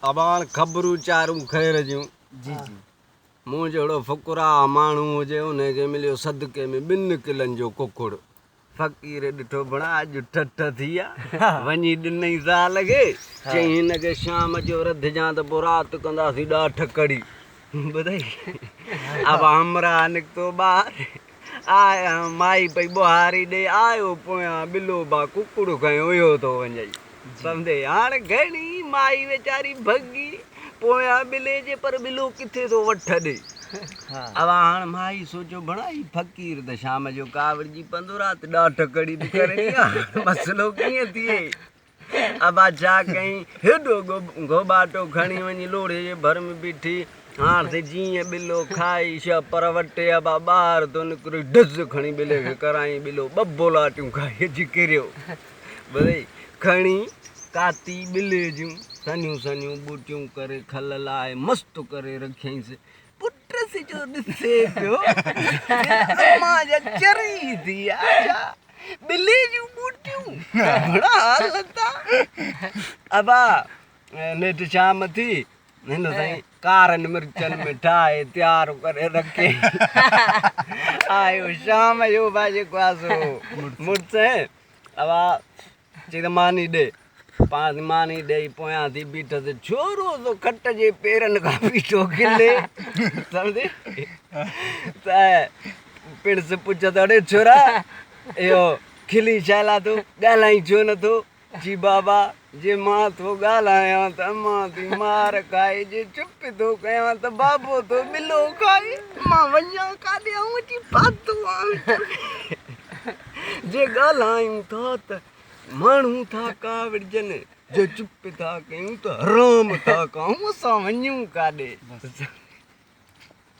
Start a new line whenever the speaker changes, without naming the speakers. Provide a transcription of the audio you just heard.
अब हाणे ख़बरूं चारूं ख़ैर जूं
जी जी
मूं जहिड़ो फ़ुकरा माण्हू हुजे उनखे मिलियो सदके में 2 किलनि जो कुकुड़ फ़क़ीर ॾिठो बणा अॼु ठठ थी आहे वञी ॾिनई साल खे चई हिनखे शाम जो रधिजां त पोइ राति कंदासीं ॾाठ कड़ी ॿुधाई अब हमरा निकितो ॿाहिरि आया माई पई ॿुहारी ॾे आयो पोयां ॿिलो बा कुकुड़ खयों हुयो थो वञई सम्झे हाणे घणी माई वीचारी भॻी पोयां ॿिले जे पर ॿिलो किथे थो वठ ॾे अब हाणे माई सोचियो बणा ही फ़क़ीर त शाम जो कावड़ जी पंधु राति ॾाठ कड़ी थी करे मसइलो कीअं थिए अब छा कई हेॾो गोबाटो खणी वञी लोड़े जे भर में बीठी हाणे जीअं ॿिलो खाई छा पर वटे अब ॿाहिरि थो निकिरे डज़ खणी ॿिले खे कराई ॿिलो 2 बोलाटियूं खाई अची किरियो ॿुधाई खणी काती ॿिले जूं सनियूं सनियूं बूटियूं करे खल लाए मस्तु करे रखियईंसि पुट जो ॾिसे पियो मां जा चरी थी आजा ॿिले जूं बूटियूं बड़ा हालत अबा नेठि शाम थी हिन साईं कारनि मिर्चनि में ठाहे तयारु करे रखे आयो शाम जो भाई जेको मुड़ुस अबा चई त मानी ॾे पाण मानी ॾेई पोयां थी बीठसि छोरो तो खट जे पेरनि खां बीठो खिले सम्झे त पिणस पुछत अड़े छोरा इहो खिली छा लाइ तूं ॻाल्हाई छो नथो जी बाबा जे मां थो ॻाल्हायां त मां थी मार खाए जे चुप थो कयां त बाबो थो ॿिलो खाए मां वञा काॾे अची फाथो जे ॻाल्हायूं था त माण्हू था कावड़जनि जो चुप था कयूं त हराम था कयूं असां वञूं काॾे